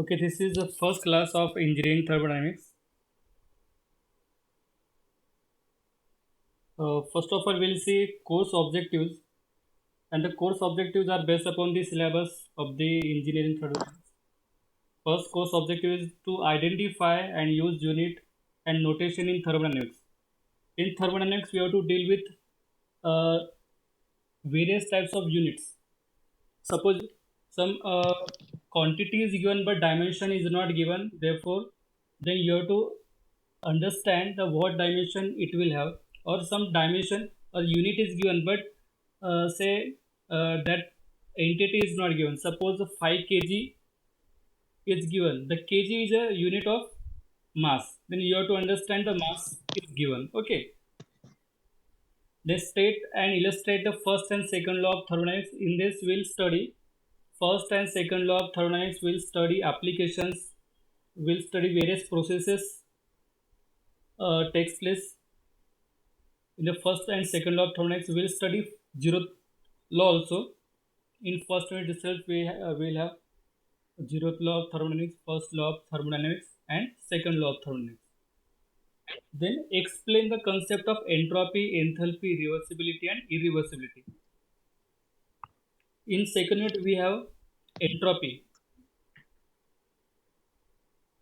Okay, this is the first class of engineering thermodynamics. First of all, we'll see course objectives, and the course objectives are based upon the syllabus of the engineering thermodynamics. First course objective is to identify and use unit and notation in thermodynamics. In thermodynamics, we have to deal with uh, various types of units. Suppose some quantity is given but dimension is not given, therefore, then you have to understand the what dimension it will have, or some dimension or unit is given but say that entity is not given. Suppose 5 kg is given, the kg is a unit of mass, then you have to understand the mass is given. Okay, they state and illustrate the first and second law of thermodynamics. In this we'll study first and second law of thermodynamics, we'll study applications, we'll study various processes takes place in the first and second law of thermodynamics. We'll study zeroth law also. In first unit itself, we'll have zeroth law of thermodynamics, first law of thermodynamics, and second law of thermodynamics. Then explain the concept of entropy, enthalpy, reversibility, and irreversibility. In second unit, we have entropy.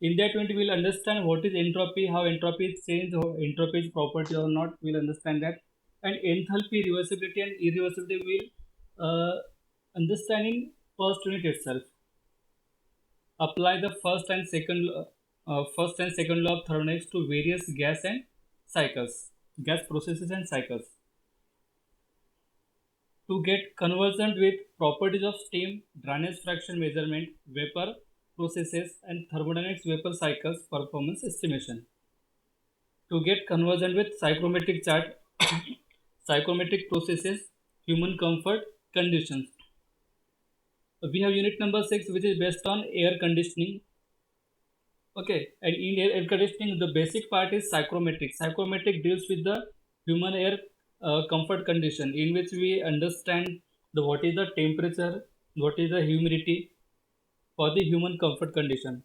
In that unit, we'll understand what is entropy, how entropy is changed, how entropy is property or not. We'll understand that. And enthalpy, reversibility, and irreversibility will understand in first unit itself. Apply the first and second law of thermodynamics to various gas processes and cycles. To get conversant with properties of steam, dryness fraction measurement, vapor processes, and thermodynamics vapor cycles performance estimation. To get conversant with psychrometric chart, psychrometric processes, human comfort conditions. We have unit number 6, which is based on air conditioning. Okay, and in air conditioning, the basic part is psychrometric. Psychrometric deals with the human air comfort condition, in which we understand the what is the temperature, what is the humidity for the human comfort condition.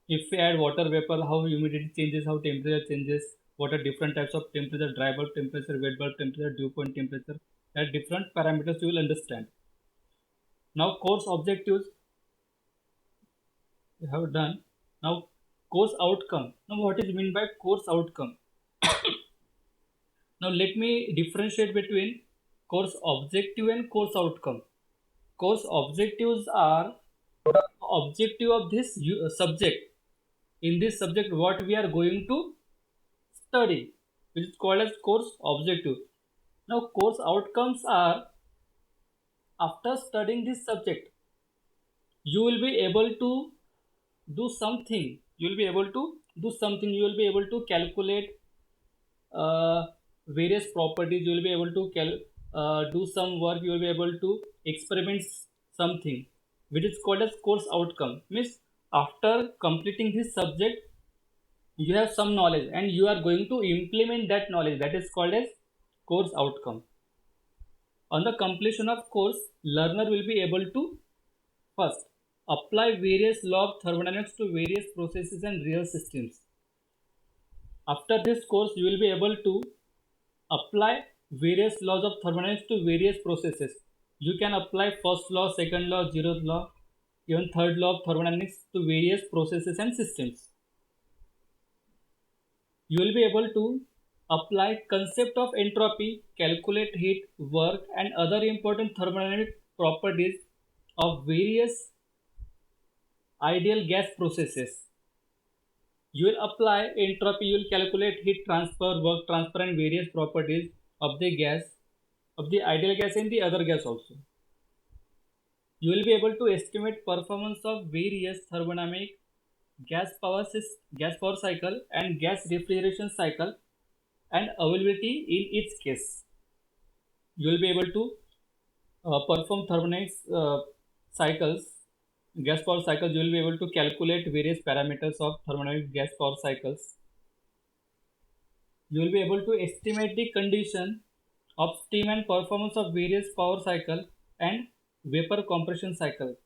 If we add water vapor, how humidity changes, how temperature changes, what are different types of temperature, dry bulb temperature, wet bulb temperature, dew point temperature, there are different parameters you will understand. Now course objectives we have done. Now course outcome. Now what is meant by course outcome? Now let me differentiate between course objective and course outcome. Course objectives are the objective of this subject. In this subject, what we are going to study, which is called as course objective. Now, course outcomes are after studying this subject, you will be able to do something. You will be able to do something. You will be able to calculate uh, various properties. You will be able to do some work. You will be able to experiment something, which is called as course outcome. Means after completing this subject, you have some knowledge and you are going to implement that knowledge, that is called as course outcome. On the completion of course, learner will be able to first apply various law of thermodynamics to various processes and real systems. After this course, you will be able to apply various laws of thermodynamics to various processes. You can apply first law, second law, zeroth law, even third law of thermodynamics to various processes and systems. You will be able to apply concept of entropy, calculate heat, work, and other important thermodynamic properties of various ideal gas processes. You will apply entropy, you will calculate heat transfer, work transfer, and various properties of the gas, of the ideal gas and the other gas also. You will be able to estimate performance of various thermodynamic gas power cycle and gas refrigeration cycle and availability in each case. You will be able to perform thermodynamics cycles, gas power cycles. You will be able to calculate various parameters of thermodynamic gas power cycles. You will be able to estimate the condition of steam and performance of various power cycle and vapor compression cycle.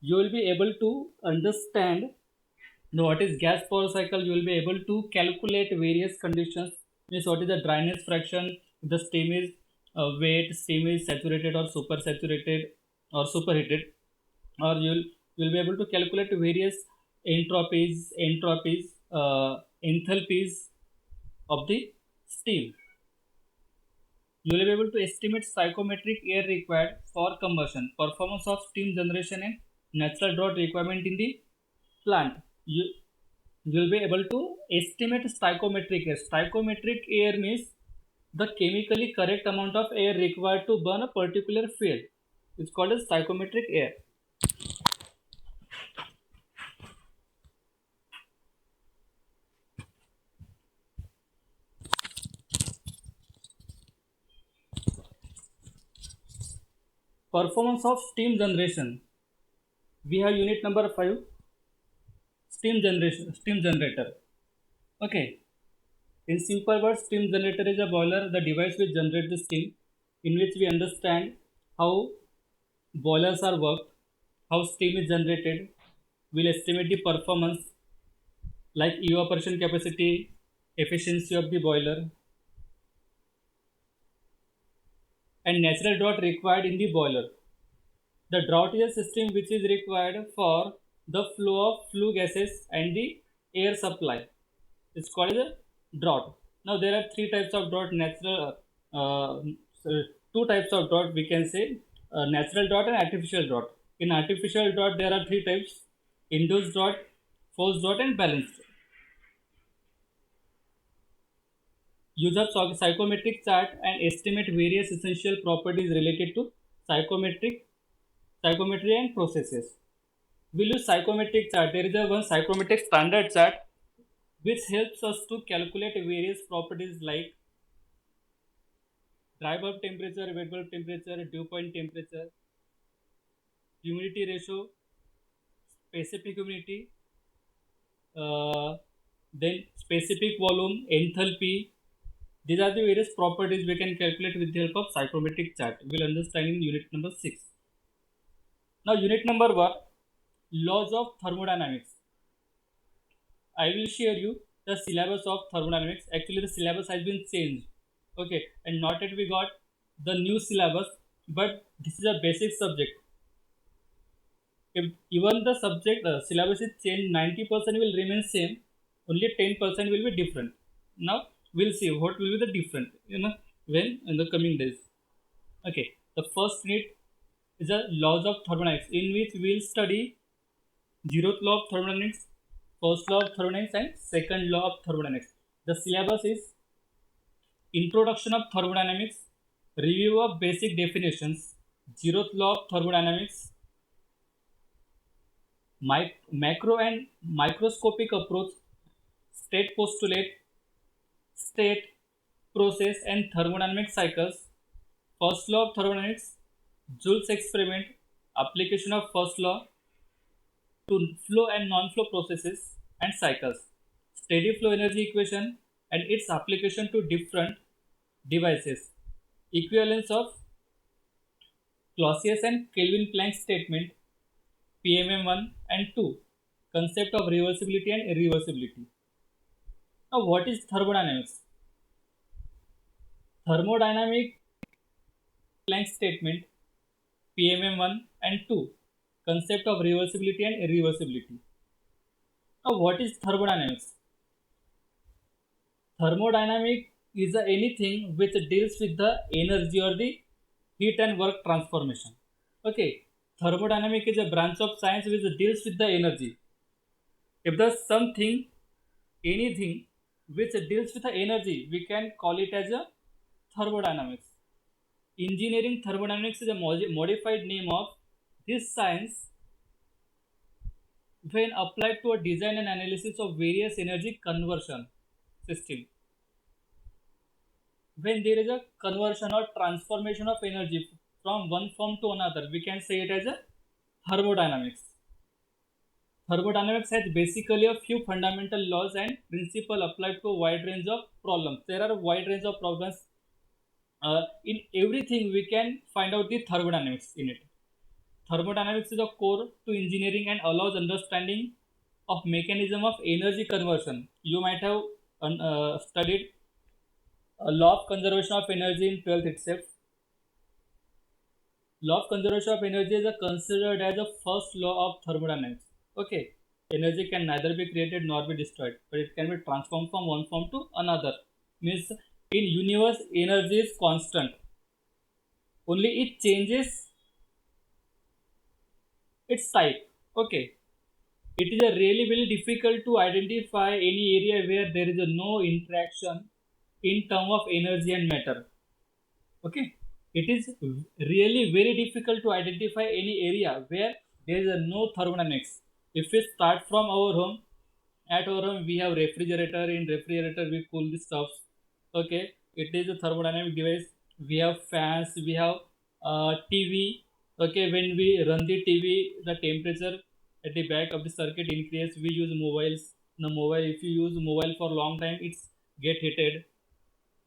You will be able to understand what is gas power cycle. You will be able to calculate various conditions. Means what is the dryness fraction, the steam is wet, steam is saturated or super saturated or superheated, or you'll be able to calculate various enthalpies of the steam. You will be able to estimate psychometric air required for combustion, performance of steam generation, and natural draft requirement in the plant. You will be able to estimate psychometric air. Psychometric air means the chemically correct amount of air required to burn a particular fuel. It's called as psychometric air. Performance of steam generation. We have unit number 5, steam generator. Okay. In simple words, steam generator is a boiler, the device which generates the steam, in which we understand how boilers are worked, how steam is generated. We'll estimate the performance like evaporation capacity, efficiency of the boiler, and natural draft required in the boiler. The draft is a system which is required for the flow of flue gases and the air supply. It's called as a draft. Now there are three types of draft: natural, so two types of draft we can say, natural draft and artificial draft. In artificial draft there are three types: induced draft, forced draft, and balanced. Use of psychometric chart and estimate various essential properties related to psychometric psychometry and processes. We'll use psychometric chart. There is a one psychometric standard chart which helps us to calculate various properties like dry bulb temperature, wet bulb temperature, dew point temperature, humidity ratio, specific humidity, then specific volume, enthalpy. These are the various properties we can calculate with the help of psychometric chart. We'll understand in unit number 6. Now unit number 1, laws of thermodynamics. I will share you the syllabus of thermodynamics. Actually the syllabus has been changed. Okay, and not yet we got the new syllabus, but this is a basic subject. If even the subject syllabus is changed, 90% will remain same, only 10% will be different. Now we'll see what will be the different, when in the coming days. Okay, the first unit is the laws of thermodynamics, in which we'll study zeroth law of thermodynamics, first law of thermodynamics, and second law of thermodynamics. The syllabus is introduction of thermodynamics, review of basic definitions, zeroth law of thermodynamics, macro and microscopic approach, state postulate, state, process, and thermodynamic cycles, first law of thermodynamics, Joule's experiment, application of first law to flow and non-flow processes and cycles, steady flow energy equation and its application to different devices, equivalence of Clausius and Kelvin Planck statement, PMM1 and 2, concept of reversibility and irreversibility. Now, what is thermodynamics? Thermodynamic Planck statement, PMM1 and 2, concept of reversibility and irreversibility. Now, what is thermodynamics? Thermodynamic is anything which deals with the energy or the heat and work transformation. Okay, thermodynamic is a branch of science which deals with the energy. If there's anything which deals with the energy, we can call it as a thermodynamics. Engineering thermodynamics is a modified name of this science when applied to a design and analysis of various energy conversion system. When there is a conversion or transformation of energy from one form to another, we can say it as a thermodynamics. Thermodynamics has basically a few fundamental laws and principles applied to a wide range of problems. There are a wide range of problems. In everything, we can find out the thermodynamics in it. thermodynamics is a core to engineering and allows understanding of mechanism of energy conversion. You might have studied a law of conservation of energy in 12th itself. Law of conservation of energy is considered as the first law of thermodynamics. Okay, energy can neither be created nor be destroyed, but it can be transformed from one form to another. Means in universe, energy is constant. Only it changes its type. Okay, it is a really very difficult to identify any area where there is a no interaction in term of energy and matter. Okay, it is really very difficult to identify any area where there is a no thermodynamics. If we start from our home, at our home we have refrigerator. In refrigerator we cool the stuffs. Okay, it is a thermodynamic device. We have fans. We have TV. Okay, when we run the TV, the temperature at the back of the circuit increase. We use mobiles. The mobile, if you use mobile for long time, it's get heated.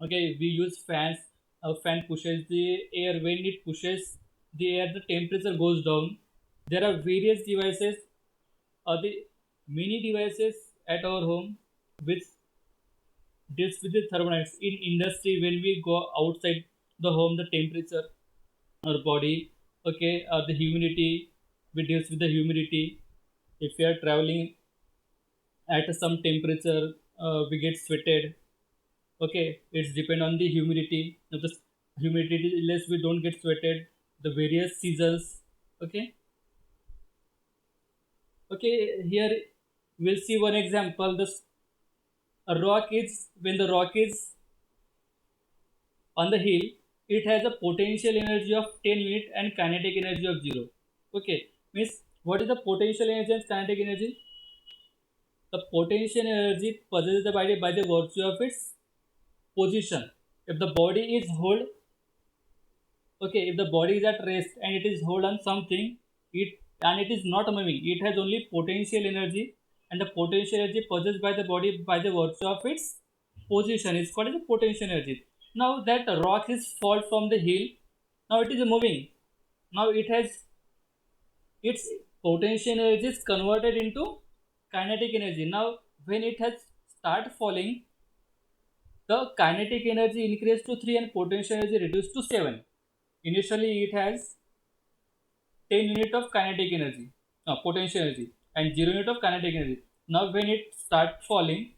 Okay, we use fans. A fan pushes the air. When it pushes the air, the temperature goes down. There are various devices or the many devices at our home which deals with the thermodynamics. In industry, when we go outside the home, the temperature our body, okay, or the humidity, we deals with the humidity. If we are traveling at some temperature, we get sweated. Okay, it's depend on the humidity. If the humidity is less, we don't get sweated. The various seasons. Okay, okay, here we'll see one example. This a rock is when the rock is on the hill, it has a potential energy of 10 unit and kinetic energy of 0. Okay, means what is the potential energy and kinetic energy? The potential energy possessed by the virtue of its position. If the body is hold, okay, if the body is at rest and it is hold on something, it and it is not moving, it has only potential energy, and the potential energy possessed by the body by the virtue of its position is called as the potential energy. Now that rock is fall from the hill, now it is moving. Now it has its potential energy is converted into kinetic energy. Now when it has start falling, the kinetic energy increased to 3 and potential energy reduced to 7. Initially it has 10 unit of kinetic energy, no, potential energy, and 0 unit of kinetic energy. Now when it start falling,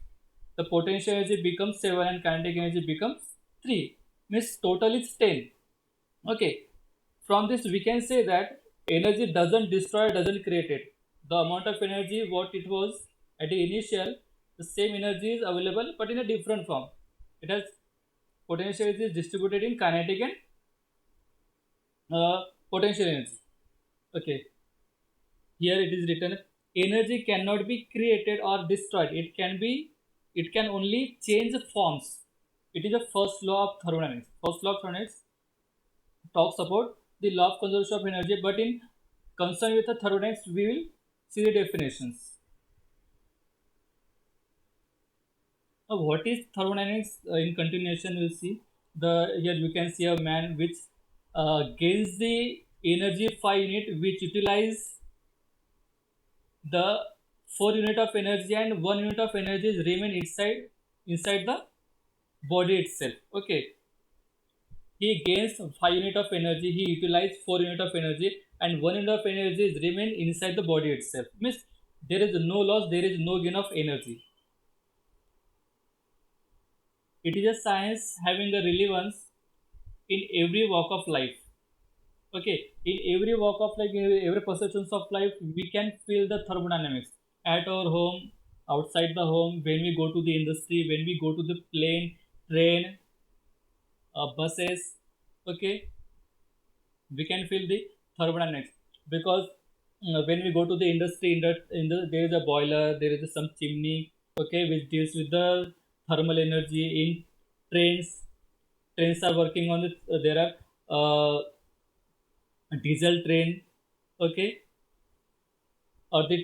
the potential energy becomes 7 and kinetic energy becomes 3. Means total is 10. Okay, from this we can say that energy doesn't destroy, doesn't create it. The amount of energy what it was at the initial, the same energy is available but in a different form. It has potential energy is distributed in kinetic and potential energy. Okay, here it is written energy cannot be created or destroyed. It can only change forms. It is the first law of thermodynamics. First law of thermodynamics talks about the law of conservation of energy, but in concern with the thermodynamics we will see the definitions. Now what is thermodynamics? In continuation we'll see the here you can see a man which gains the energy 5 unit, which utilize the 4 unit of energy and 1 unit of energy is remain inside the body itself. Okay, he gains 5 unit of energy, he utilizes 4 unit of energy, and 1 unit of energy is remain inside the body itself. Means there is no loss, there is no gain of energy. It is a science having a relevance in every walk of life. Okay, in every walk of life, in every perceptions of life, we can feel the thermodynamics at our home, outside the home, when we go to the industry, when we go to the plane, train, buses. Okay, we can feel the thermodynamics because when we go to the industry, there is a boiler, there is some chimney, okay, which deals with the thermal energy. In trains are working on it. There are diesel train, okay, or the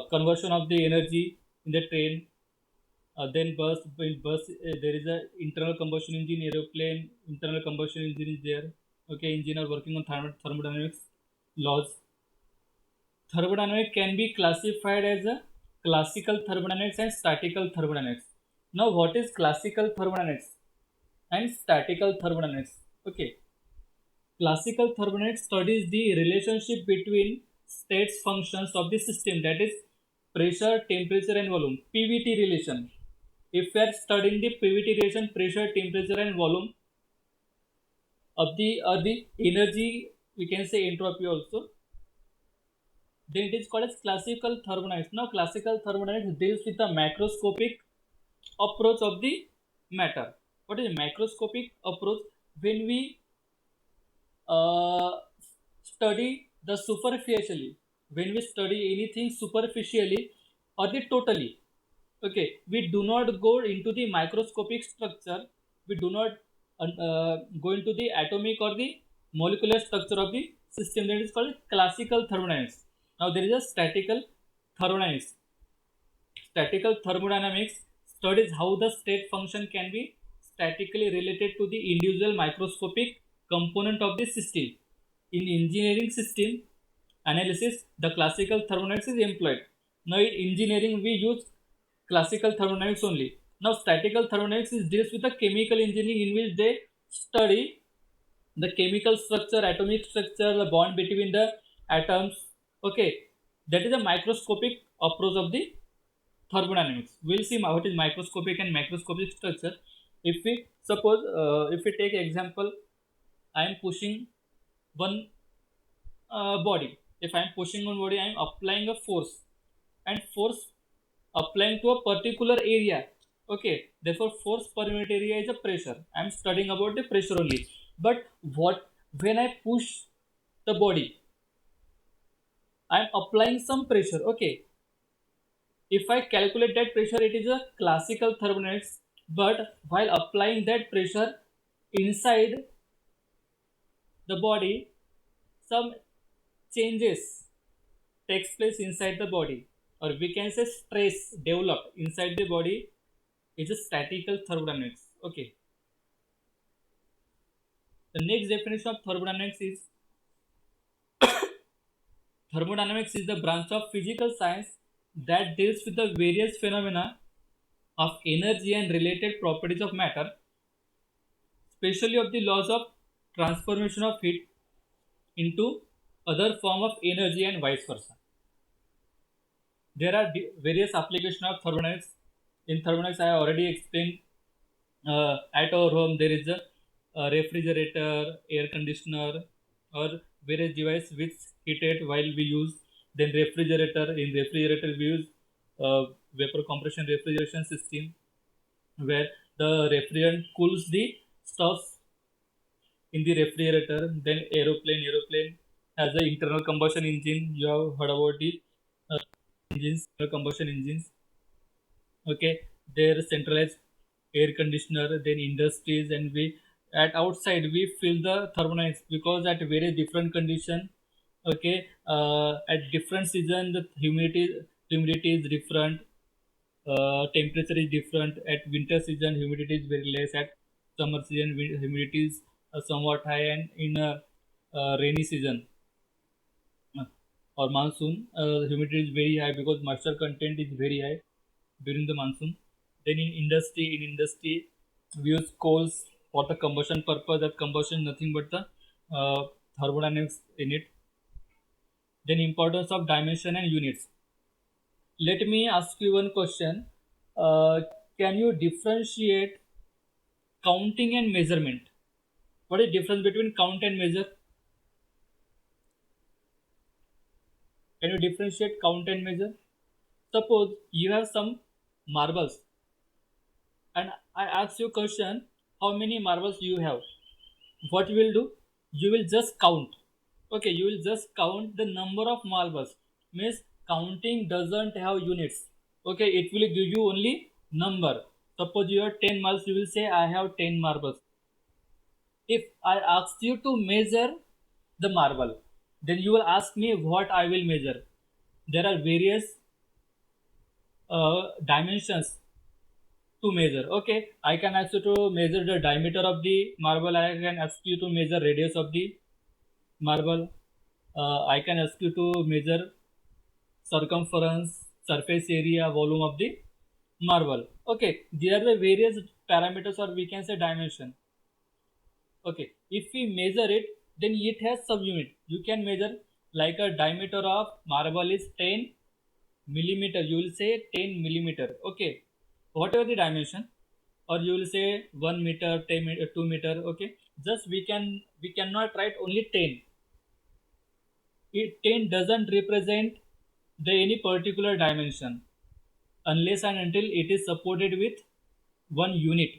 conversion of the energy in the train. Then bus, in bus there is a internal combustion engine. Aeroplane, internal combustion engine is there. Okay, engine are working on thermodynamics laws. thermodynamics can be classified as a classical thermodynamics and statical thermodynamics. Now, what is classical thermodynamics and statical thermodynamics? Okay, classical thermodynamics studies the relationship between states functions of the system, that is pressure, temperature, and volume. PVT relation. If we are studying the PVT relation, pressure, temperature, and volume of the energy, we can say entropy also, then it is called as classical thermodynamics. Now, classical thermodynamics deals with the macroscopic approach of the matter. What is a macroscopic approach? When we study the superficially, when we study anything superficially or the totally, okay, we do not go into the microscopic structure, we do not go into the atomic or the molecular structure of the system. That is called classical thermodynamics. Now there is a statical thermodynamics. Statical thermodynamics studies how the state function can be statically related to the individual microscopic component of the system. In engineering system analysis, the classical thermodynamics is employed. Now in engineering, we use classical thermodynamics only. Now statical thermodynamics is deals with the chemical engineering, in which they study the chemical structure, atomic structure, the bond between the atoms. Okay, that is a microscopic approach of the thermodynamics. We'll see what is microscopic and macroscopic structure. If we suppose, if we take example, I am pushing one body. If I am pushing one body, I am applying a force, and force applying to a particular area. Okay, therefore force per unit area is a pressure. I am studying about the pressure only. But what when I push the body, I am applying some pressure. Okay, if I calculate that pressure, it is a classical thermodynamics. But while applying that pressure inside the body, some changes takes place inside the body, or we can say stress developed inside the body is a statical thermodynamics. Okay. The next definition of thermodynamics is thermodynamics is the branch of physical science that deals with the various phenomena of energy and related properties of matter, especially of the laws of transformation of heat into other form of energy and vice versa. There are various applications of thermodynamics. In thermodynamics, I already explained. At our home, there is a refrigerator, air conditioner, or various device which heated while we use. Then refrigerator. In refrigerator, we use vapor compression refrigeration system, where the refrigerant cools the stuff in the refrigerator. Then aeroplane has an internal combustion engine. You have heard about the uh, engines, combustion engines. Okay, their centralized air conditioner. Then industries, and we at outside we feel the thermodynamics, because at very different condition. Okay, at different season the humidity is different, temperature is different. At winter season humidity is very less. At summer season humidity is somewhat high. And in rainy season or monsoon, humidity is very high, because moisture content is very high during the monsoon. Then in industry, we use coals for the combustion purpose. That combustion is nothing but the thermodynamics in it. Then importance of dimension and units. Let me ask you one question. Uh, can you differentiate counting and measurement? What is the difference between count and measure? Can you differentiate count and measure? Suppose you have some marbles, and I ask you a question, how many marbles you have? What you will do? You will just count. Okay, you will just count the number of marbles. Means counting doesn't have units. Okay, it will give you only number. Suppose you have 10 marbles, you will say I have 10 marbles. If I ask you to measure the marble, then you will ask me what I will measure. There are various dimensions to measure. Okay, I can ask you to measure the diameter of the marble. I can ask you to measure radius of the marble. I can ask you to measure circumference, surface area, volume of the marble. Okay, there are the various parameters, or we can say dimension. Okay, if we measure it, then it has subunit. You can measure, like a diameter of marble is 10 millimeter, you will say 10 millimeter. Okay, whatever the dimension, or you will say 1 meter, 10 meter, 2 meter. Okay, just we cannot write only 10. 10 doesn't represent the any particular dimension unless and until it is supported with one unit.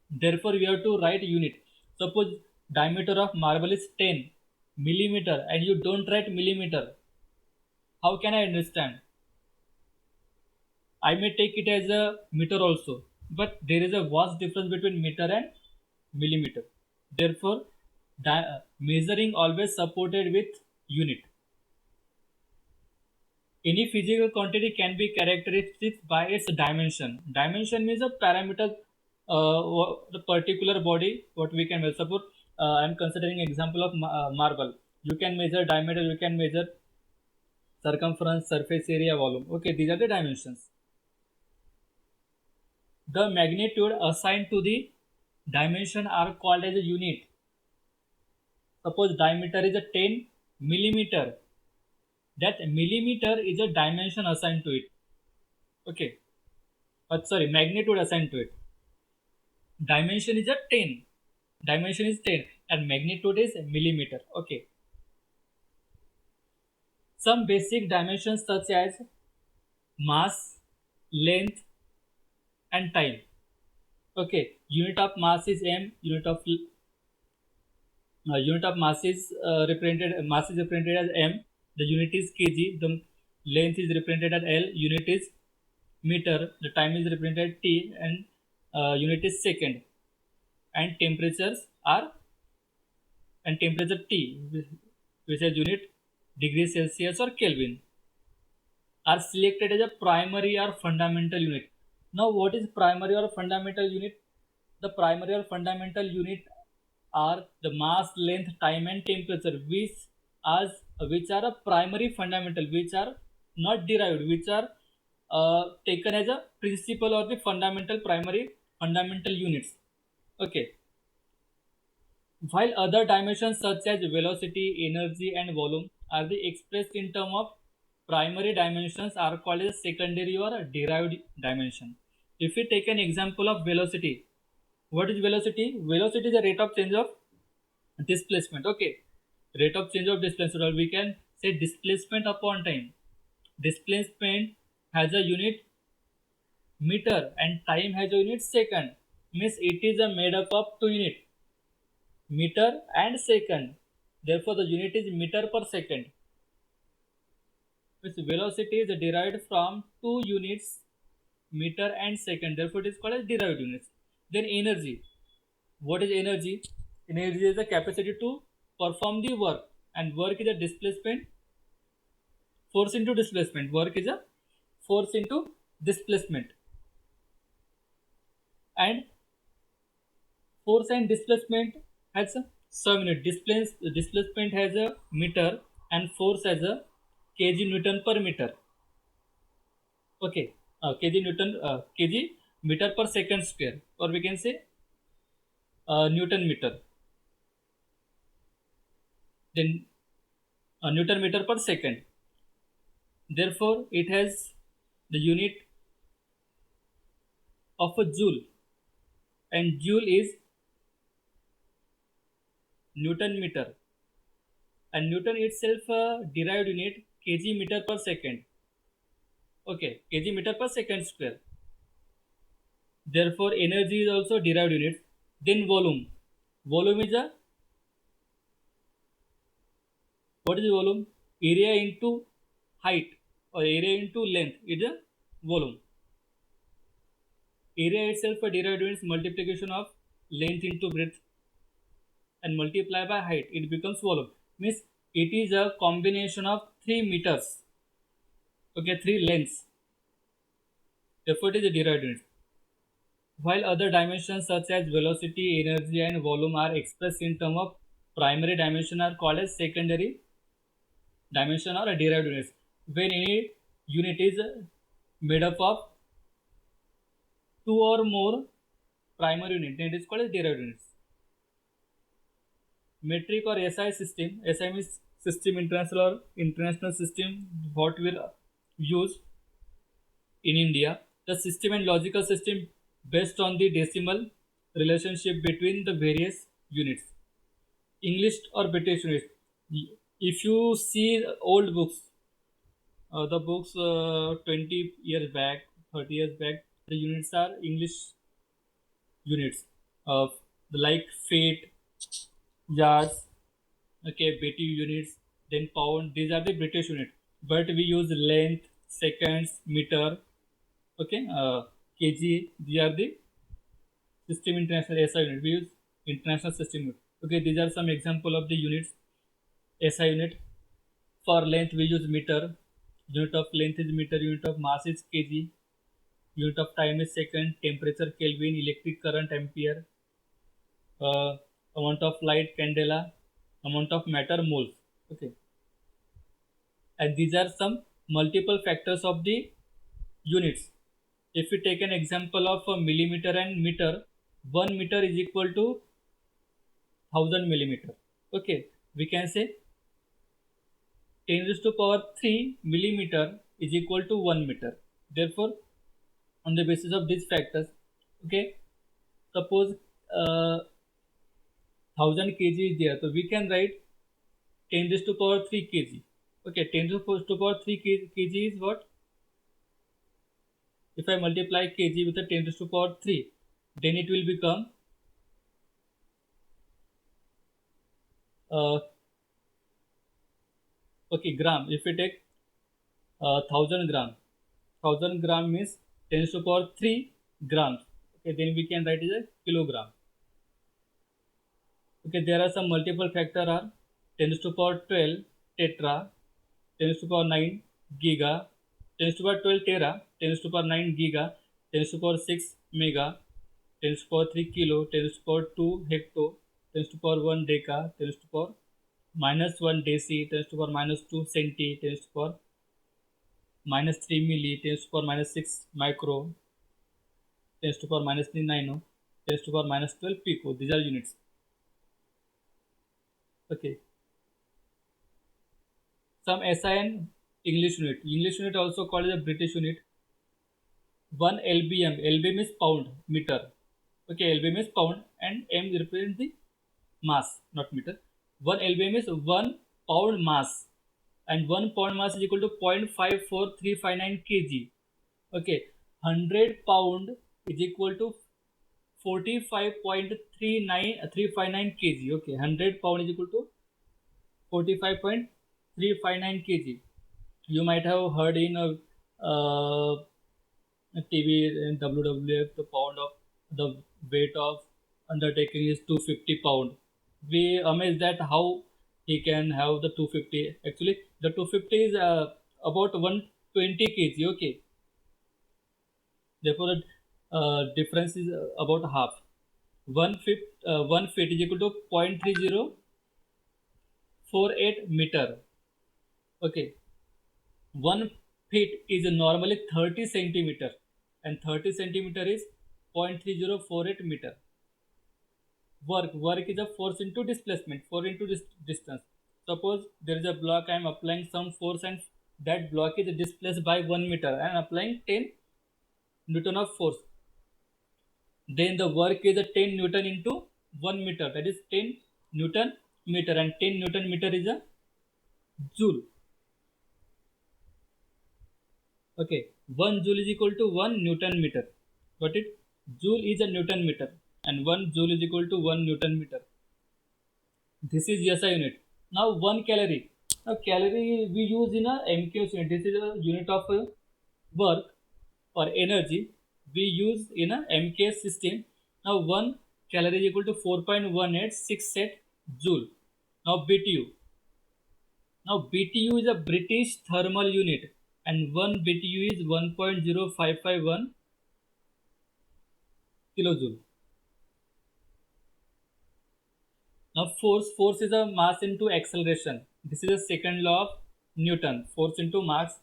Therefore, we have to write unit. Suppose diameter of marble is 10 millimeter and you don't write millimeter. How can I understand? I may take it as a meter also, but there is a vast difference between meter and millimeter. Therefore, measuring always supported with unit. Any physical quantity can be characterized by its dimension. Dimension means a parameter, the particular body, what we can measure. Suppose I am considering example of marble. You can measure diameter, you can measure circumference, surface area, volume. Okay, these are the dimensions. The magnitude assigned to the dimension are called as a unit. Suppose diameter is a 10 millimeter. That millimeter is a dimension assigned to it. Okay, but sorry, magnitude assigned to it. Dimension is a 10. Dimension is 10 and magnitude is millimeter. Okay. Some basic dimensions such as mass, length, and time. Okay. Unit of mass is represented as m. The unit is kg. The length is represented as L. Unit is meter. The time is represented as T, and unit is second. And temperature T, which is unit degree Celsius or Kelvin, are selected as a primary or fundamental unit. Now, what is primary or fundamental unit? The primary or fundamental unit are the mass, length, time, and temperature, which are a primary fundamental, which are not derived, which are taken as a principal or the fundamental primary fundamental units. Okay. While other dimensions such as velocity, energy, and volume are the expressed in terms of primary dimensions are called as secondary or derived dimension. If we take an example of velocity, what is velocity? Velocity is the rate of change of displacement. Okay, rate of change of displacement, or we can say displacement upon time. Displacement has a unit meter and time has a unit second. Means it is a made up of two units, meter and second. Therefore, the unit is meter per second. Its velocity is derived from two units, meter and second. Therefore, it is called as derived units. Then energy. What is energy? Energy is the capacity to perform the work, and work is a displacement. Force into displacement. Work is a force into displacement, and force and displacement has a subunit. Displacement has a meter and force has a kg Newton per meter. Okay, kg meter per second square, or we can say Newton meter. Then Newton meter per second. Therefore, it has the unit of a joule, and joule is Newton meter, and Newton itself derived unit kg meter per second. Okay, kg meter per second square. Therefore, energy is also derived unit. Then volume. Volume is a, what is volume? Area into height, or area into length is a volume. Area itself a derived unit is multiplication of length into breadth and multiply by height. It becomes volume. Means it is a combination of 3 meters. Okay, 3 lengths. Therefore, it is a derived unit. While other dimensions such as velocity, energy, and volume are expressed in terms of primary dimension, are called as secondary dimension or a derived units. when any unit is made up of two or more primary units, then it is called as derived units. Metric or SI system, SI means system international or international system, what we'll use in India. The system and logical system based on the decimal relationship between the various units. English or British units. If you see old books, the books 20 years back, 30 years back, the units are English units of like feet, yards, okay, BTU units, then pound. These are the British units, but we use length, seconds, meter, okay, kg. These are the system international SI unit. We use international system unit. Okay, these are some example of the units. SI unit. For length we use meter. Unit of length is meter. Unit of mass is kg. Unit of time is second. Temperature Kelvin. Electric current ampere. uh, Amount of light candela, amount of matter moles. Okay, and these are some multiple factors of the units. If we take an example of a millimeter and meter, 1 meter is equal to 1000 millimeter. Okay, we can say 10 raised to power 3 millimeter is equal to 1 meter. Therefore, on the basis of these factors, okay, suppose 1000 kg is there, so we can write 10 raised to power 3 kg. Okay, 10 raised to power 3 kg is what? If I multiply kg with the 10 raised to power 3, then it will become uh, okay, gram. If we take 1000 gram, 1000 gram means 10 raised to power 3 grams. Okay, then we can write it as kilogram. Okay, there are some multiple factor are 10 raised to power 12 tetra, 10 raised to power 9 giga, 10 raised to power 12 tera, 10 raised to power 9 giga, 10 raised to power 6 mega, 10 raised to power 3 kilo, 10 raised to power 2 hecto, 10 raised to power 1 deca, 10 raised to power minus 1 deci, 10 raised to power minus 2 centi, 10 raised to power minus 3 milli, 10 raised to power minus 6 micro, 10 raised to power minus 3 nano, 10 raised to power minus 12 pico. These are units. Okay. Some SI and English unit. English unit also called as a British unit. 1 lbm. Lbm is pound meter. Okay, lbm is pound and m represents the mass, not meter. 1 lbm is 1 pound mass, and 1 pound mass is equal to 0.54359 kg. Okay, 100 pound is equal to 45.359 kg. Okay, 100 pound is equal to 45.359 kg. You might have heard in a TV in WWF the pound of the weight of Undertaking is 250 pound. We amazed that how he can have the 250. Actually, the 250 is about 120 kg. Okay, therefore the difference is about half. 1 feet is equal to 0.3048 meter. Okay, 1 feet is normally 30 centimeter, and 30 centimeter is 0.3048 meter. Work is a force into displacement, force into distance. Suppose there is a block, I am applying some force, and that block is displaced by 1 meter, and applying 10 Newton of force. Then the work is a 10 Newton into 1 meter, that is 10 Newton meter, and 10 Newton meter is a joule. Okay, 1 joule is equal to 1 Newton meter. Got it? Joule is a Newton meter, and 1 joule is equal to 1 Newton meter. This is SI unit. Now 1 calorie. Now calorie we use in a MKS unit. This is a unit of work or energy we use in a MKS system. Now 1 calorie is equal to 4.1868 joule. Now BTU. Now BTU is a British thermal unit, and 1 BTU is 1.0551 kilojoule. Now force is a mass into acceleration. This is the second law of Newton. Force into mass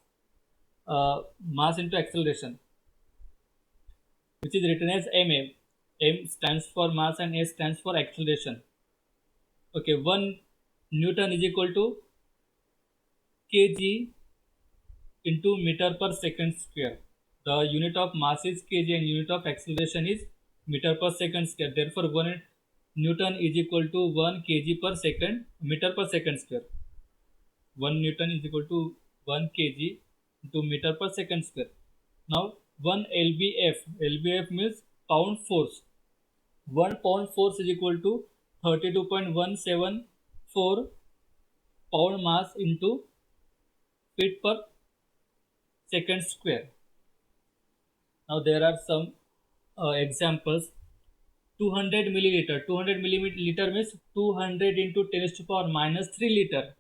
into acceleration, which is written as ma. M stands for mass and A stands for acceleration. Okay, 1 Newton is equal to kg into meter per second square. The unit of mass is kg and unit of acceleration is meter per second square. Therefore, 1 Newton is equal to 1 kg per second meter per second square. 1 Newton is equal to 1 kg into meter per second square. Now, 1 lbf. lbf means pound force. 1 pound force is equal to 32.174 pound mass into feet per second square. Now there are some examples. 200 milliliter. 200 milliliter means 200 into 10 to the power minus 3 liter.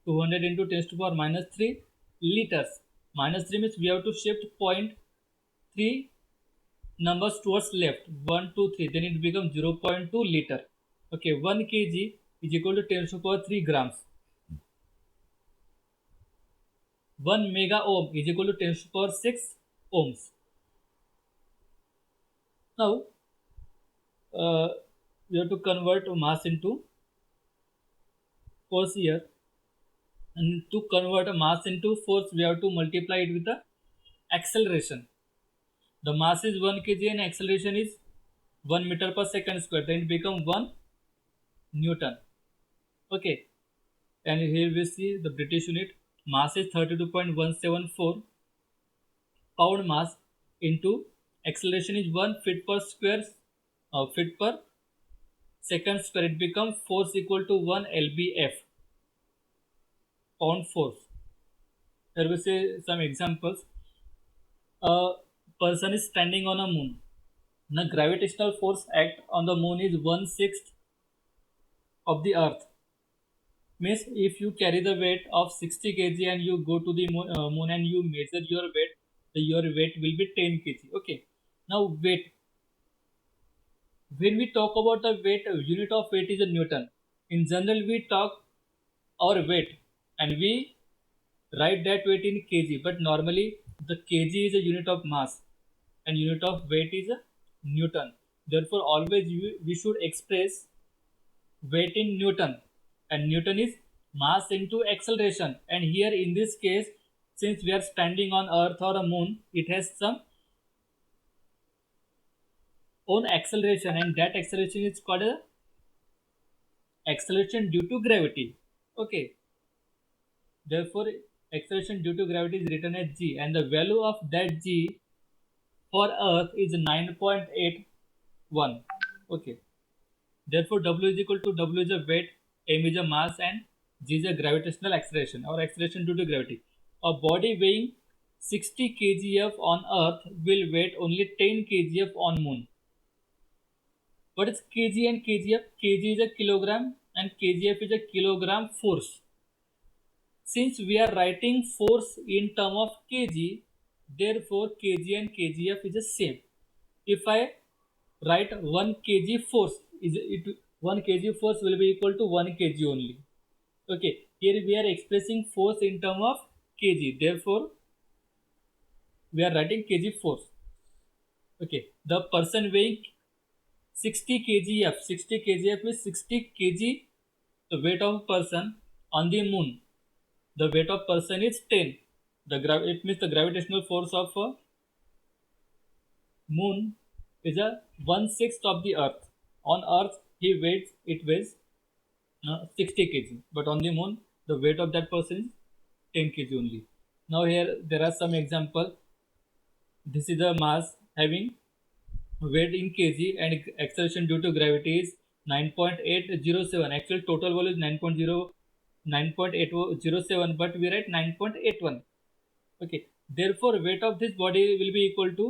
200 into 10 to the power minus 3 liters. Minus 3 means we have to shift 0.3 numbers towards left. 1, 2, 3. Then it becomes 0.2 liter. Okay, 1 kg is equal to 10 to the power 3 grams. 1 mega ohm is equal to 10 to the power 6 ohms. Now, we have to convert mass into force here. And to convert a mass into force, we have to multiply it with the acceleration. The mass is 1 kg and acceleration is 1 meter per second square. Then it becomes 1 Newton. Okay. And here we see the British unit. Mass is 32.174 pound mass into acceleration is 1 feet per square feet per second square. It becomes force equal to 1 lbf pound force. Here we see some examples. A person is standing on a moon. The gravitational force act on the moon is 1/6 of the earth. Means if you carry the weight of 60 kg and you go to the moon and you measure your weight, your weight will be 10 kg. Okay. Now weight. When we talk about the weight, unit of weight is a Newton. In general, we talk our weight and we write that weight in kg. But normally, the kg is a unit of mass and unit of weight is a Newton. Therefore, always we should express weight in Newton, and Newton is mass into acceleration. And here in this case, since we are standing on earth or a moon, it has some own acceleration, and that acceleration is called a acceleration due to gravity. Okay, therefore acceleration due to gravity is written as g, and the value of that g for earth is 9.81. Okay, therefore w is equal to w is a weight, m is a mass, and g is a gravitational acceleration or acceleration due to gravity. A body weighing 60 kgf on earth will weigh only 10 kgf on moon. What is kg and kgf? Kg is a kilogram and kgf is a kilogram force. Since we are writing force in term of kg, therefore kg and kgf is the same. If I write 1 kg force, 1 kg force will be equal to 1 kg only. Okay, here we are expressing force in term of kg, therefore we are writing kg force. Okay, the person weighing 60 kgf. 60 kgf is 60 kg, the weight of a person on the moon. The weight of person is 10. It means the gravitational force of a moon is a 1/6 of the earth. On earth it weighs 60 kg, but on the moon the weight of that person is 10 kg only. Now here there are some example. This is the mass having weight in kg and acceleration due to gravity is 9.807. Actual total value is 9.807, but we write 9.81. Okay, therefore weight of this body will be equal to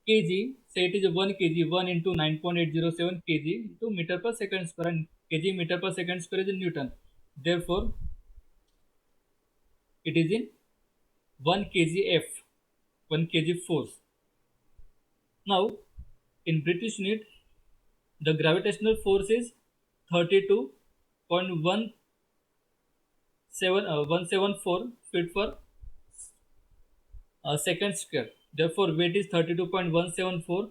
kg. Say it is 1 kg. 1 into 9.807 kg into meter per second square, and kg meter per second square is in Newton. Therefore it is in 1 kgf, 1 kg force. Now in British unit, the gravitational force is 32 174 feet per second square. Therefore, weight is 32.174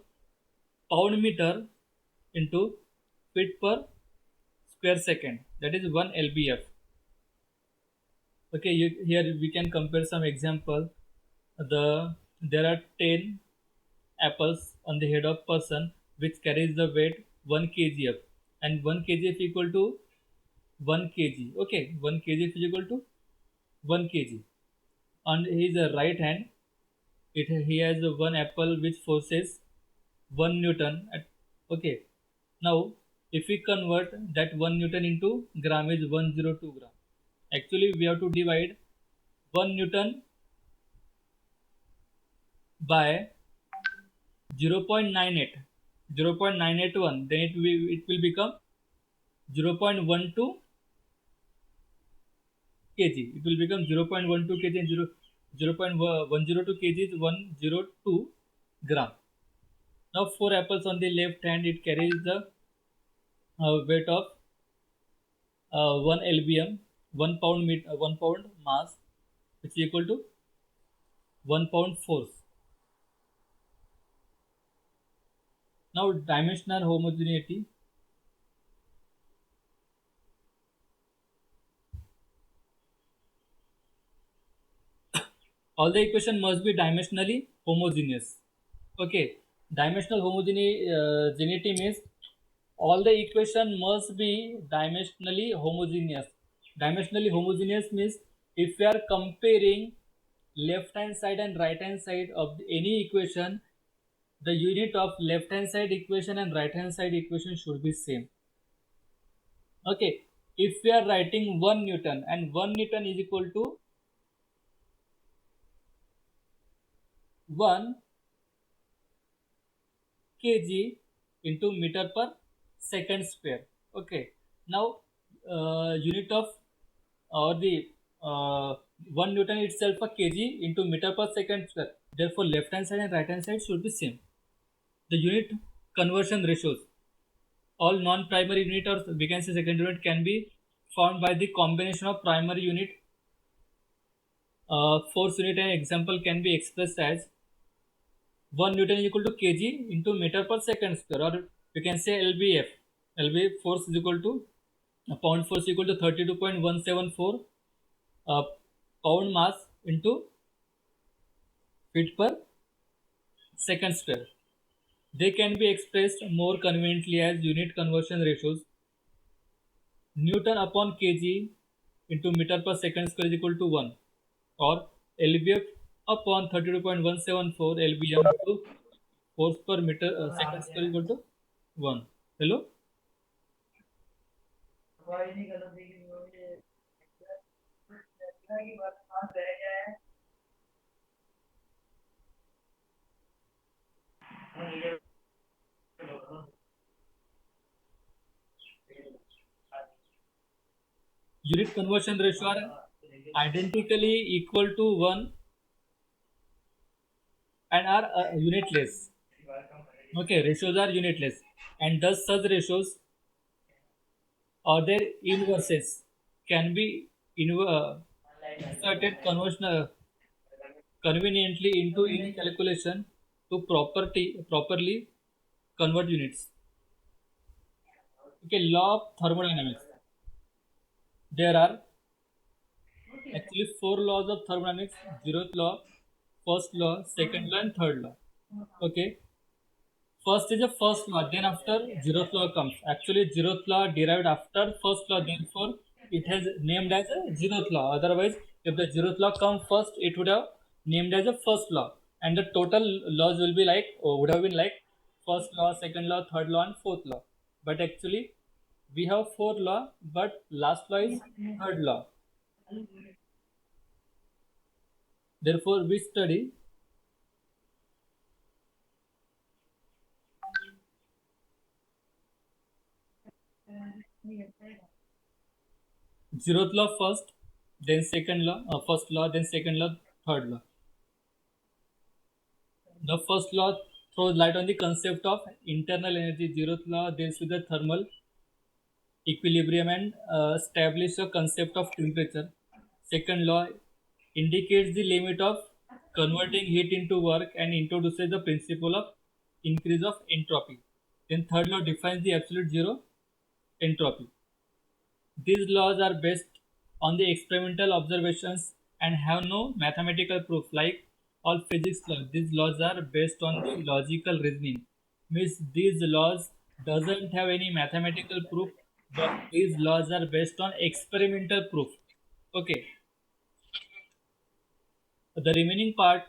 pound meter into feet per square second. That is 1 lbf. Okay, here we can compare some example. There are 10 apples on the head of person which carries the weight 1 kgf, and 1 kgf equal to 1 kg. Okay, 1 kgf is equal to 1 kg. On his right hand, he has one apple which forces 1 newton at, okay. Now if we convert that 1 newton into gram is 102 gram. Actually we have to divide 1 newton by 0.98, 0.981, then it will become 0.12 kg. It will become 0.12 kg, and 0.102 kg is 102 gram. Now 4 apples on the left hand, it carries the weight of 1 lbm, 1 pound mass, which is equal to 1 pound force. Now dimensional homogeneity. All the equation must be dimensionally homogeneous. Okay, dimensional homogeneity means all the equation must be dimensionally homogeneous. Dimensionally homogeneous means if we are comparing left hand side and right hand side of any equation, the unit of left hand side equation and right hand side equation should be same. Okay, if we are writing 1 newton, and 1 newton is equal to 1 kg into meter per second square. Okay, now unit of or the uh, 1 newton itself a kg into meter per second square. Therefore left hand side and right hand side should be same. The unit conversion ratios, all non-primary unit or we can say secondary unit, can be found by the combination of primary unit. Force unit and example can be expressed as 1 newton is equal to kg into meter per second square, or we can say lbf. lbf force is equal to pound force equal to 32.174 uh, pound mass into feet per second square. They can be expressed more conveniently as unit conversion ratios. Newton upon kg into meter per second square is equal to 1, or lbf upon 32.174 lbm into force per meter second square is equal to 1. Hello? Unit conversion ratio are identically equal to 1 and are unitless. Okay, ratios are unitless, and thus such ratios or their inverses can be inserted conveniently into any calculation to properly convert units. Okay, law of thermodynamics. There are actually 4 laws of thermodynamics: zeroth law, first law, second law, and third law. Okay, first is the first law, then after zeroth law comes. Actually, zeroth law derived after first law, therefore it has named as a zeroth law. Otherwise, if the zeroth law come first, it would have named as a first law, and the total laws will be like, or would have been like, first law, second law, third law, and fourth law. But actually, we have four law, but last law is third law. Therefore, we study zeroth law first, then second law, first law, then second law, third law. The first law throws light on the concept of internal energy. Zeroth law deals with the thermal equilibrium and establish a concept of temperature. Second law indicates the limit of converting heat into work and introduces the principle of increase of entropy. Then third law defines the absolute zero entropy. These laws are based on the experimental observations and have no mathematical proof. Like all physics laws, these laws are based on the logical reasoning. Means these laws doesn't have any mathematical proof, but these laws are based on experimental proof. Okay, the remaining part